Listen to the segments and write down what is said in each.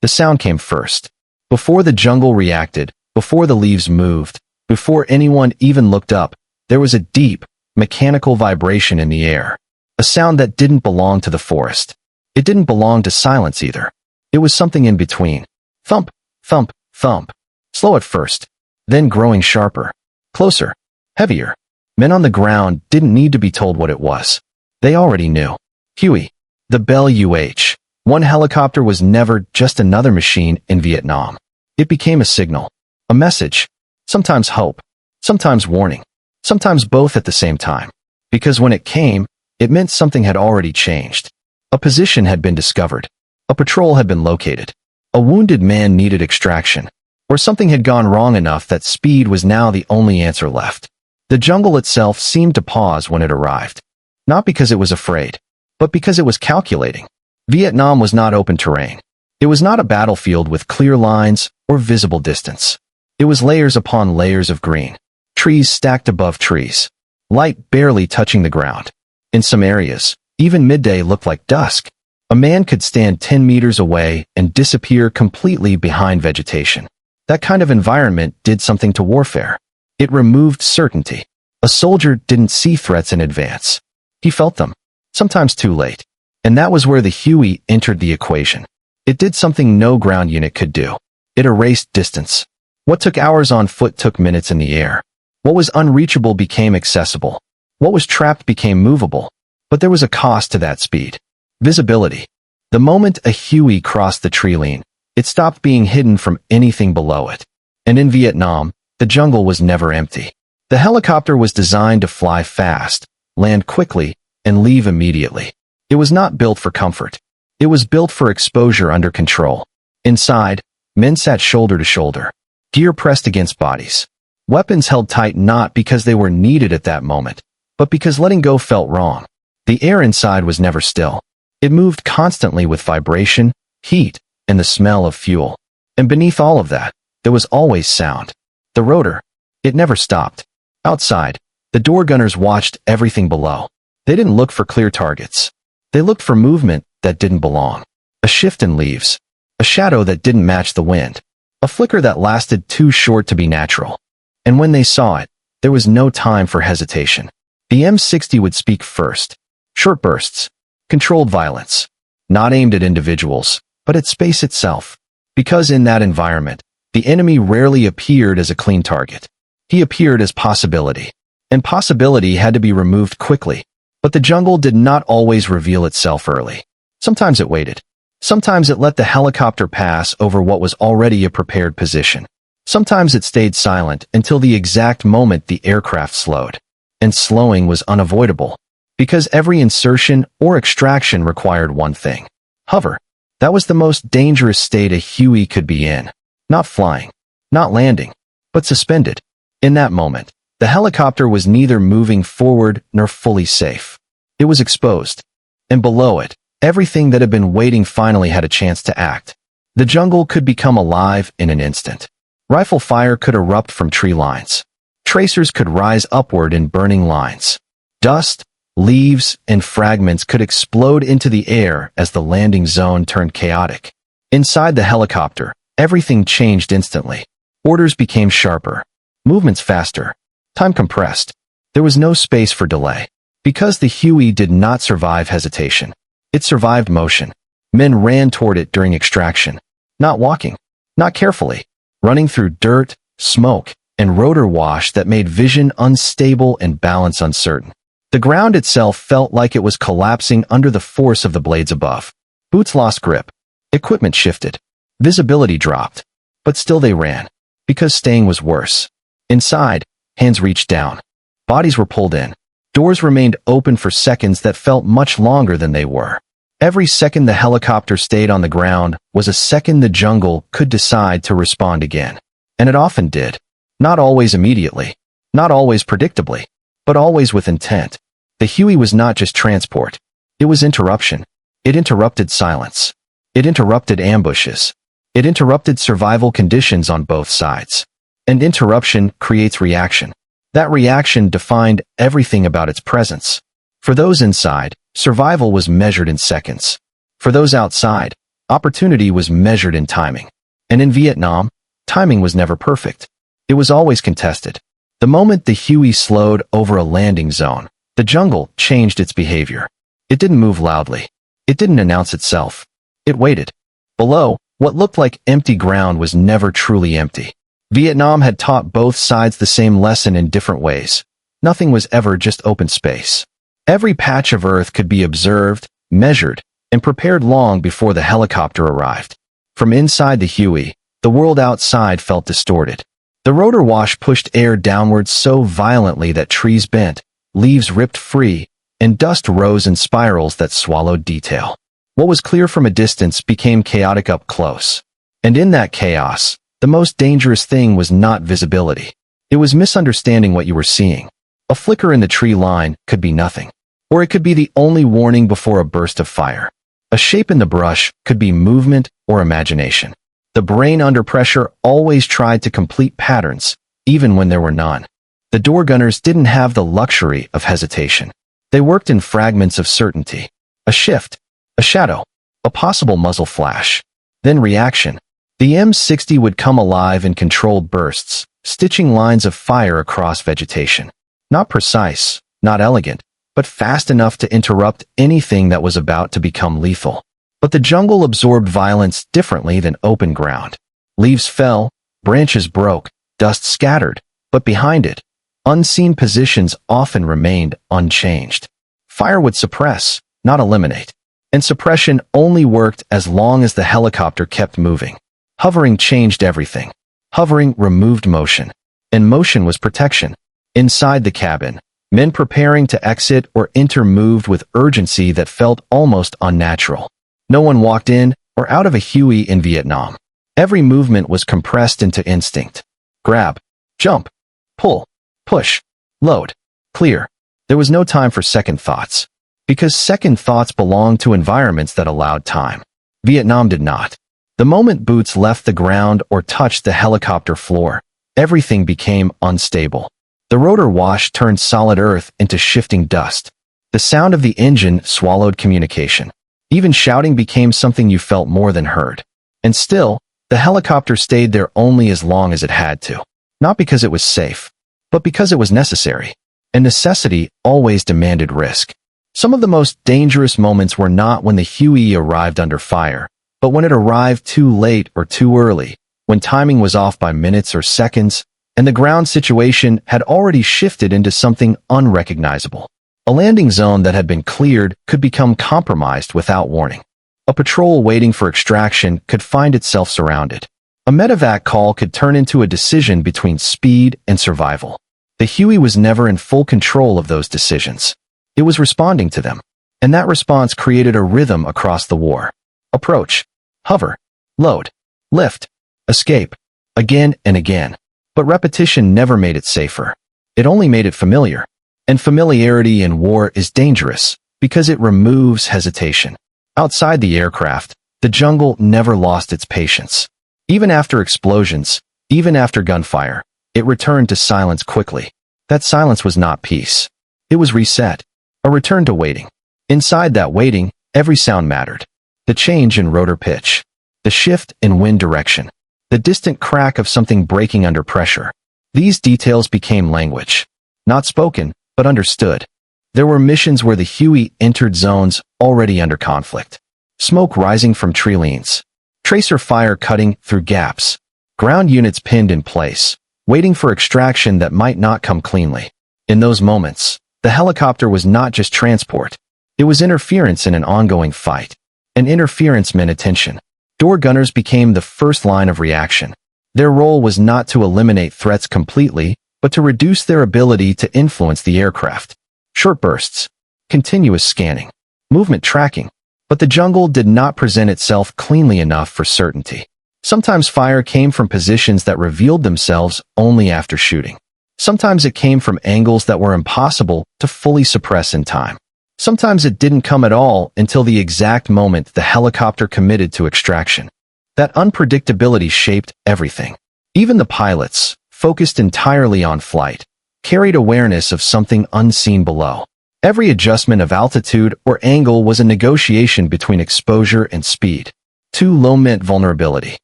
The sound came first. Before the jungle reacted, before the leaves moved, before anyone even looked up, there was a deep, mechanical vibration in the air. A sound that didn't belong to the forest. It didn't belong to silence either. It was something in between. Thump, thump, thump. Slow at first, then growing sharper. Closer. Heavier. Men on the ground didn't need to be told what it was. They already knew. Huey. The Bell UH-1 helicopter was never just another machine in Vietnam. It became a signal. A message. Sometimes hope. Sometimes warning. Sometimes both at the same time. Because when it came, it meant something had already changed. A position had been discovered. A patrol had been located. A wounded man needed extraction. Or something had gone wrong enough that speed was now the only answer left. The jungle itself seemed to pause when it arrived. Not because it was afraid, but because it was calculating. Vietnam was not open terrain. It was not a battlefield with clear lines or visible distance. It was layers upon layers of green. Trees stacked above trees. Light barely touching the ground. In some areas, even midday looked like dusk. A man could stand 10 meters away and disappear completely behind vegetation. That kind of environment did something to warfare. It removed certainty. A soldier didn't see threats in advance. He felt them, sometimes too late. And that was where the Huey entered the equation. It did something no ground unit could do. It erased distance. What took hours on foot took minutes in the air. What was unreachable became accessible. What was trapped became movable. But there was a cost to that speed. Visibility. The moment a Huey crossed the tree line, it stopped being hidden from anything below it. And in Vietnam, the jungle was never empty. The helicopter was designed to fly fast, land quickly, and leave immediately. It was not built for comfort. It was built for exposure under control. Inside, men sat shoulder to shoulder, gear pressed against bodies. Weapons held tight not because they were needed at that moment, but because letting go felt wrong. The air inside was never still. It moved constantly with vibration, heat, and the smell of fuel. And beneath all of that, there was always sound. The rotor. It never stopped. Outside, the door gunners watched everything below. They didn't look for clear targets. They looked for movement that didn't belong. A shift in leaves. A shadow that didn't match the wind. A flicker that lasted too short to be natural. And when they saw it, there was no time for hesitation. The M60 would speak first. Short bursts. Controlled violence. Not aimed at individuals, but at space itself. Because in that environment, the enemy rarely appeared as a clean target. He appeared as possibility. And possibility had to be removed quickly. But the jungle did not always reveal itself early. Sometimes it waited. Sometimes it let the helicopter pass over what was already a prepared position. Sometimes it stayed silent until the exact moment the aircraft slowed. And slowing was unavoidable. Because every insertion or extraction required one thing. Hover. That was the most dangerous state a Huey could be in. Not flying. Not landing. But suspended. In that moment, the helicopter was neither moving forward nor fully safe. It was exposed. And below it, everything that had been waiting finally had a chance to act. The jungle could become alive in an instant. Rifle fire could erupt from tree lines. Tracers could rise upward in burning lines. Dust, leaves, and fragments could explode into the air as the landing zone turned chaotic. Inside the helicopter, everything changed instantly. Orders became sharper. Movements faster. Time compressed. There was no space for delay. Because the Huey did not survive hesitation. It survived motion. Men ran toward it during extraction. Not walking. Not carefully. Running through dirt, smoke, and rotor wash that made vision unstable and balance uncertain. The ground itself felt like it was collapsing under the force of the blades above. Boots lost grip. Equipment shifted. Visibility dropped. But still they ran. Because staying was worse. Inside, hands reached down. Bodies were pulled in. Doors remained open for seconds that felt much longer than they were. Every second the helicopter stayed on the ground was a second the jungle could decide to respond again. And it often did. Not always immediately. Not always predictably. But always with intent. The Huey was not just transport. It was interruption. It interrupted silence. It interrupted ambushes. It interrupted survival conditions on both sides. And interruption creates reaction. That reaction defined everything about its presence. For those inside, survival was measured in seconds. For those outside, Opportunity was measured in timing. And in Vietnam, timing was never perfect. It was always contested. The moment the Huey slowed over a landing zone, the jungle changed its behavior. It didn't move loudly. It didn't announce itself. It waited. Below, what looked like empty ground was never truly empty. Vietnam had taught both sides the same lesson in different ways. Nothing was ever just open space. Every patch of earth could be observed, measured, and prepared long before the helicopter arrived. From inside the Huey, the world outside felt distorted. The rotor wash pushed air downwards so violently that trees bent, leaves ripped free, and dust rose in spirals that swallowed detail. What was clear from a distance became chaotic up close. And in that chaos, the most dangerous thing was not visibility. It was misunderstanding what you were seeing. A flicker in the tree line could be nothing. Or it could be the only warning before a burst of fire. A shape in the brush could be movement or imagination. The brain under pressure always tried to complete patterns, even when there were none. The door gunners didn't have the luxury of hesitation. They worked in fragments of certainty. A shift, a shadow, a possible muzzle flash. Then reaction. The M60 would come alive in controlled bursts, stitching lines of fire across vegetation. Not precise, not elegant, but fast enough to interrupt anything that was about to become lethal. But the jungle absorbed violence differently than open ground. Leaves fell, branches broke, dust scattered, but behind it, unseen positions often remained unchanged. Fire would suppress, not eliminate. And suppression only worked as long as the helicopter kept moving. Hovering changed everything. Hovering removed motion. And motion was protection. Inside the cabin, men preparing to exit or enter moved with urgency that felt almost unnatural. No one walked in or out of a Huey in Vietnam. Every movement was compressed into instinct. Grab, jump, pull, push, load, clear. There was no time for second thoughts. Because second thoughts belonged to environments that allowed time. Vietnam did not. The moment boots left the ground or touched the helicopter floor, everything became unstable. The rotor wash turned solid earth into shifting dust. The sound of the engine swallowed communication. Even shouting became something you felt more than heard. And still, the helicopter stayed there only as long as it had to. Not because it was safe, but because it was necessary. And necessity always demanded risk. Some of the most dangerous moments were not when the Huey arrived under fire, but when it arrived too late or too early, when timing was off by minutes or seconds, and the ground situation had already shifted into something unrecognizable. A landing zone that had been cleared could become compromised without warning. A patrol waiting for extraction could find itself surrounded. A medevac call could turn into a decision between speed and survival. The Huey was never in full control of those decisions. It was responding to them, and that response created a rhythm across the war. Approach, hover, load, lift, escape, again and again. But repetition never made it safer. It only made it familiar. And familiarity in war is dangerous because it removes hesitation. Outside the aircraft, the jungle never lost its patience. Even after explosions, even after gunfire, it returned to silence quickly. That silence was not peace. It was reset, a return to waiting. Inside that waiting, every sound mattered. The change in rotor pitch, the shift in wind direction, the distant crack of something breaking under pressure. These details became language. Not spoken, but understood. There were missions where the Huey entered zones already under conflict. Smoke rising from tree leans. Tracer fire cutting through gaps. Ground units pinned in place, waiting for extraction that might not come cleanly. In those moments, the helicopter was not just transport. It was interference in an ongoing fight. And interference meant attention. Door gunners became the first line of reaction. Their role was not to eliminate threats completely, but to reduce their ability to influence the aircraft. Short bursts, continuous scanning, movement tracking. But the jungle did not present itself cleanly enough for certainty. Sometimes fire came from positions that revealed themselves only after shooting. Sometimes it came from angles that were impossible to fully suppress in time. Sometimes it didn't come at all until the exact moment the helicopter committed to extraction. That unpredictability shaped everything. Even the pilots, focused entirely on flight, carried awareness of something unseen below. Every adjustment of altitude or angle was a negotiation between exposure and speed. Too low meant vulnerability.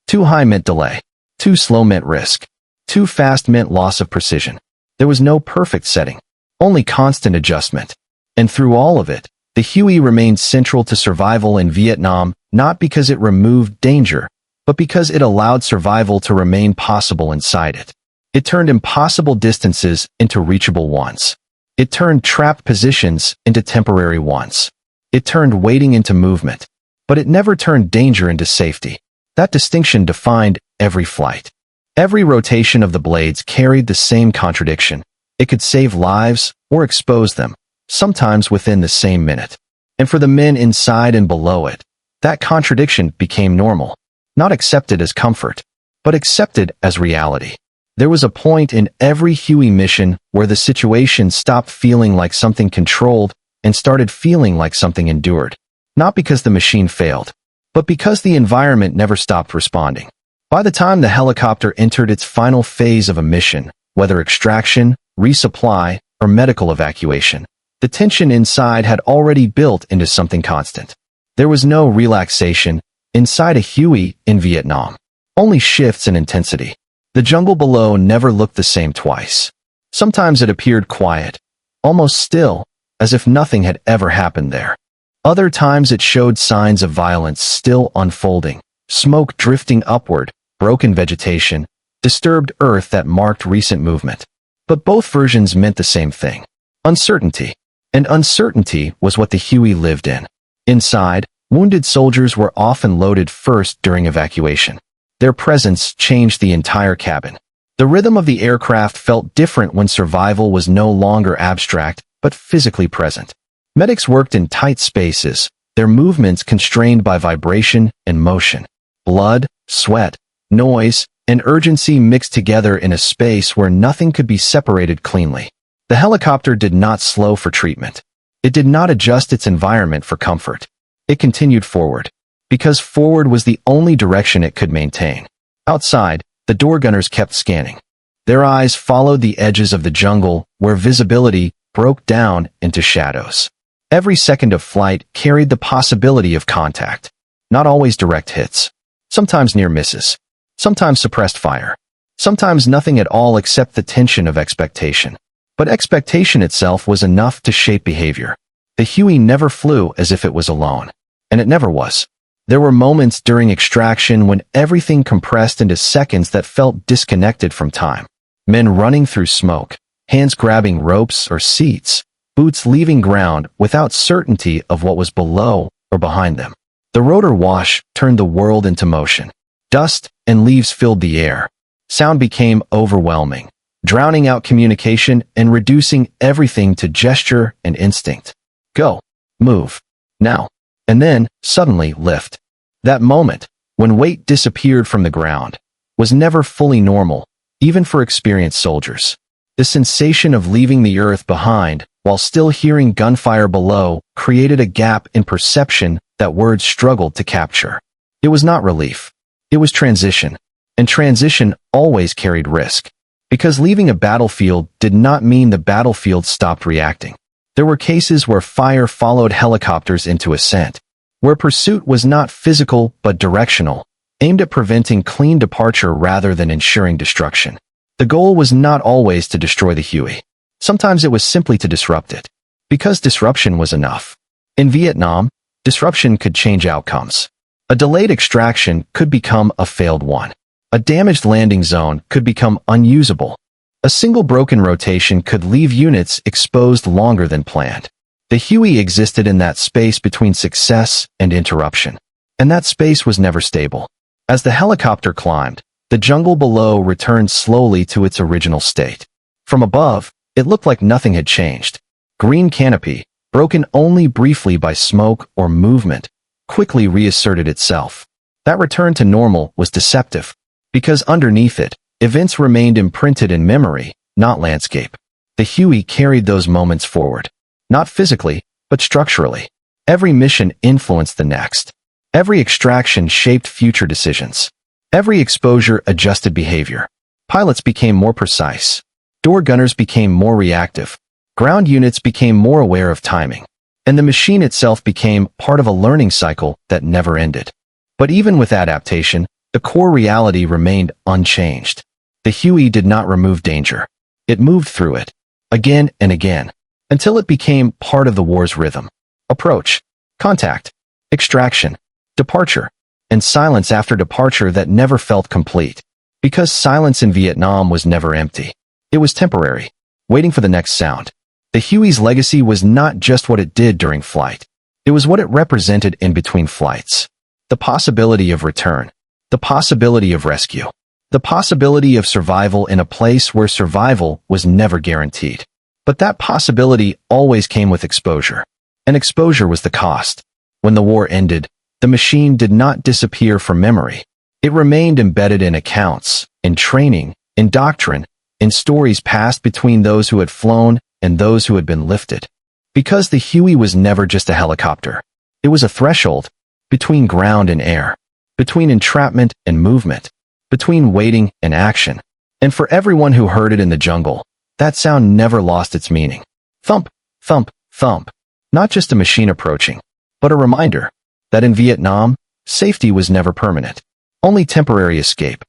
Too high meant delay. Too slow meant risk. Too fast meant loss of precision. There was no perfect setting, only constant adjustment. And through all of it, the Huey remained central to survival in Vietnam, not because it removed danger, but because it allowed survival to remain possible inside it. It turned impossible distances into reachable ones. It turned trapped positions into temporary ones. It turned waiting into movement. But it never turned danger into safety. That distinction defined every flight. Every rotation of the blades carried the same contradiction. It could save lives or expose them, sometimes within the same minute. And for the men inside and below it, that contradiction became normal, not accepted as comfort, but accepted as reality. There was a point in every Huey mission where the situation stopped feeling like something controlled and started feeling like something endured. Not because the machine failed, but because the environment never stopped responding. By the time the helicopter entered its final phase of a mission, whether extraction, resupply, or medical evacuation, the tension inside had already built into something constant. There was no relaxation inside a Huey in Vietnam, only shifts in intensity. The jungle below never looked the same twice. Sometimes it appeared quiet, almost still, as if nothing had ever happened there. Other times it showed signs of violence still unfolding, smoke drifting upward, broken vegetation, disturbed earth that marked recent movement. But both versions meant the same thing: uncertainty. And uncertainty was what the Huey lived in. Inside, wounded soldiers were often loaded first during evacuation. Their presence changed the entire cabin. The rhythm of the aircraft felt different when survival was no longer abstract, but physically present. Medics worked in tight spaces, their movements constrained by vibration and motion. Blood, sweat, noise, and urgency mixed together in a space where nothing could be separated cleanly. The helicopter did not slow for treatment. It did not adjust its environment for comfort. It continued forward, because forward was the only direction it could maintain. Outside, the door gunners kept scanning. Their eyes followed the edges of the jungle where visibility broke down into shadows. Every second of flight carried the possibility of contact. Not always direct hits. Sometimes near misses. Sometimes suppressed fire. Sometimes nothing at all except the tension of expectation. But expectation itself was enough to shape behavior. The Huey never flew as if it was alone. And it never was. There were moments during extraction when everything compressed into seconds that felt disconnected from time. Men running through smoke, hands grabbing ropes or seats, boots leaving ground without certainty of what was below or behind them. The rotor wash turned the world into motion. Dust and leaves filled the air. Sound became overwhelming, drowning out communication and reducing everything to gesture and instinct. Go. Move. Now. And then, suddenly, lift. That moment, when weight disappeared from the ground, was never fully normal, even for experienced soldiers. The sensation of leaving the earth behind, while still hearing gunfire below, created a gap in perception that words struggled to capture. It was not relief. It was transition. And transition always carried risk. Because leaving a battlefield did not mean the battlefield stopped reacting. There were cases where fire followed helicopters into ascent, where pursuit was not physical but directional, aimed at preventing clean departure rather than ensuring destruction. The goal was not always to destroy the Huey. Sometimes it was simply to disrupt it, because disruption was enough. In Vietnam, disruption could change outcomes. A delayed extraction could become a failed one. A damaged landing zone could become unusable. A single broken rotation could leave units exposed longer than planned. The Huey existed in that space between success and interruption. And that space was never stable. As the helicopter climbed, the jungle below returned slowly to its original state. From above, it looked like nothing had changed. Green canopy, broken only briefly by smoke or movement, quickly reasserted itself. That return to normal was deceptive, because underneath it, events remained imprinted in memory, not landscape. The Huey carried those moments forward. Not physically, but structurally. Every mission influenced the next. Every extraction shaped future decisions. Every exposure adjusted behavior. Pilots became more precise. Door gunners became more reactive. Ground units became more aware of timing. And the machine itself became part of a learning cycle that never ended. But even with adaptation, the core reality remained unchanged. The Huey did not remove danger. It moved through it, again and again, until it became part of the war's rhythm. Approach, contact, extraction, departure, and silence after departure that never felt complete. Because silence in Vietnam was never empty. It was temporary, waiting for the next sound. The Huey's legacy was not just what it did during flight. It was what it represented in between flights. The possibility of return. The possibility of rescue. The possibility of survival in a place where survival was never guaranteed. But that possibility always came with exposure. And exposure was the cost. When the war ended, the machine did not disappear from memory. It remained embedded in accounts, in training, in doctrine, in stories passed between those who had flown and those who had been lifted. Because the Huey was never just a helicopter. It was a threshold between ground and air, between entrapment and movement, between waiting and action. And for everyone who heard it in the jungle, that sound never lost its meaning. Thump, thump, thump. Not just a machine approaching, but a reminder that in Vietnam, safety was never permanent. Only temporary escape.